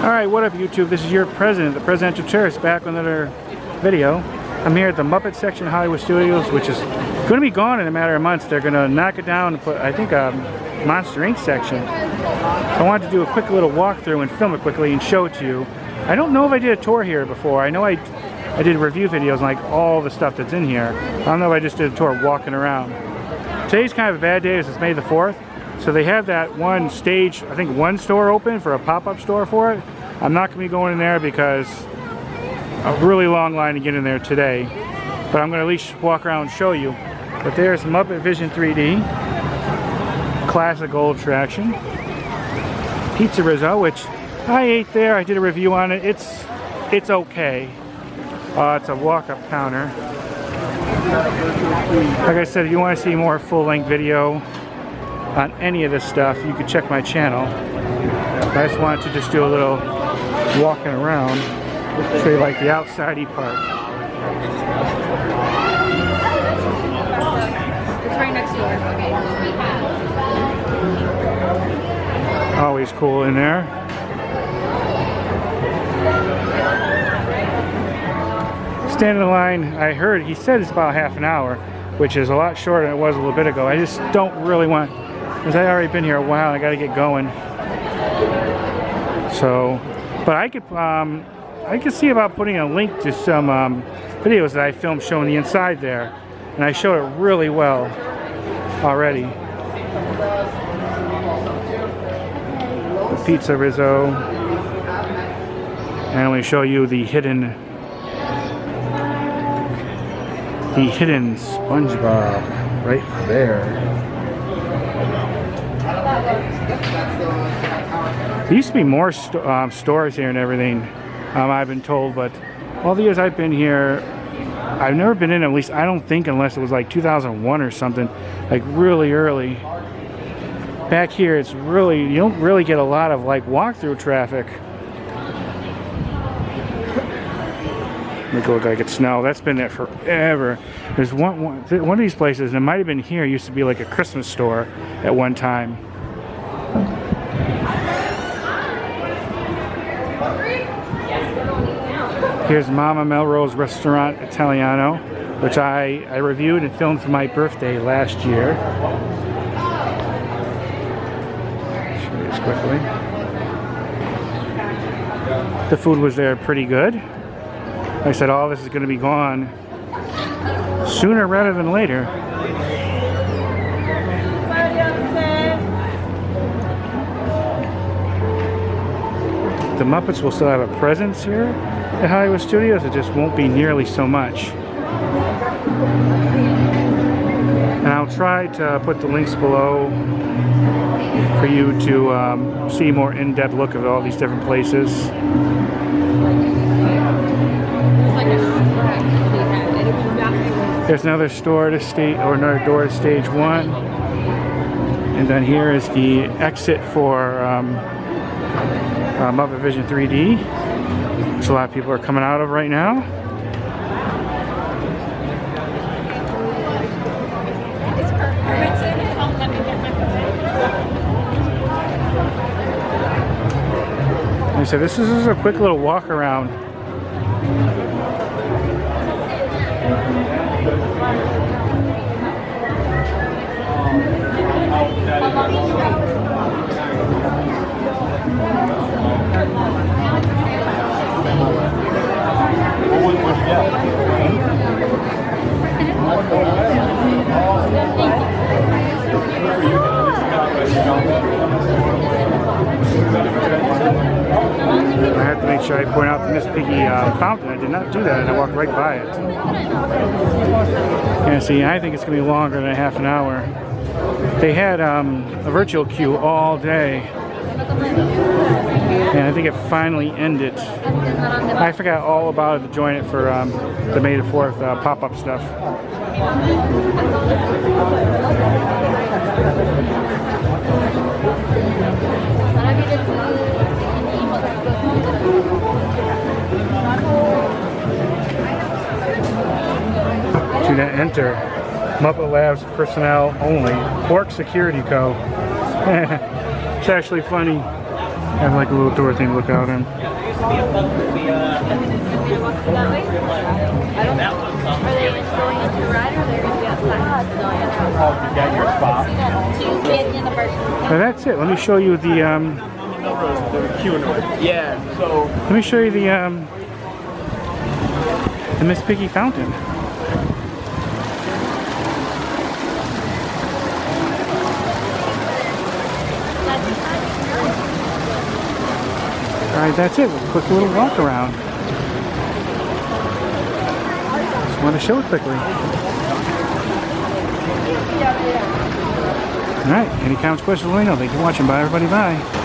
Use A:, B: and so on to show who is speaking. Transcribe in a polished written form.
A: Alright, what up YouTube? This is your president, the Presidential Tourist, back with another video. I'm here at the Muppet section of Hollywood Studios, which is going to be gone in a matter of months. They're going to knock it down and put, I think, a Monster Inc. section. So I wanted to do a quick little walkthrough and film it quickly and show it to you. I don't know if I did a tour here before. I know I did review videos on like all the stuff that's in here. I don't know if I just did a tour walking around. Today's kind of a bad day, as it's May the 4th. So they have that one stage, I think one store open for a pop-up store for it. I'm not going to be going in there because a really long line to get in there today. But I'm going to at least walk around and show you. But there's Muppet Vision 3D, classic old attraction. PizzeRizzo, which I ate there. I did a review on it. It's okay. It's a walk-up counter. Like I said, if you want to see more full-length video on any of this stuff, you can check my channel. I just wanted to just do a little walking around, show you like the outside-y part.
B: It's right next door. Okay.
A: Always cool in there. Standing in line, I heard he said it's about half an hour, which is a lot shorter than it was a little bit ago. I just don't really want, because I've already been here a while and I got to get going. So, but I could see about putting a link to some videos that I filmed showing the inside there, and I showed it really well already. The PizzeRizzo, and I'm going to show you the hidden SpongeBob right there. There used to be more stores here and everything, I've been told, but all the years I've been here, I've never been in, at least I don't think, unless it was like 2001 or something, like really early. Back here, it's really, you don't really get a lot of like walkthrough traffic. Make it look like it's snow. That's been there forever. There's one of these places, and it might have been here, used to be like a Christmas store at one time. Here's Mama Melrose Ristorante Italiano, which I reviewed and filmed for my birthday last year. Show you this quickly. The food was there pretty good. Like I said, all this is going to be gone sooner rather than later. The Muppets will still have a presence here at Hollywood Studios. It just won't be nearly so much. And I'll try to put the links below for you to see a more in-depth look at all these different places. There's another store to stage, or another door to stage one, and then here is the exit for Muppet Vision 3D, which a lot of people are coming out of right now. Like I said, this is just a quick little walk around. I have to make sure I point out the Miss Piggy fountain. I did not do that, and I walked right by it. Yeah, see, I think it's going to be longer than a half an hour. They had a virtual queue all day, and I think it finally ended. I forgot all about it to join it for the May the 4th pop-up stuff. Do not enter. Muppet Labs personnel only. Pork Security Co. It's actually funny. Have like a little door thing to look out in.
B: That way? I don't know. Are they going into the ride or are they going to be outside?
A: So that's it. Let me show you the
C: Yeah, so
A: let me show you the Miss Piggy fountain. Alright, that's it. Quick little walk around. Just want to show it quickly. Alright, any comments, questions, let me know. Thank you for watching. Bye everybody, bye.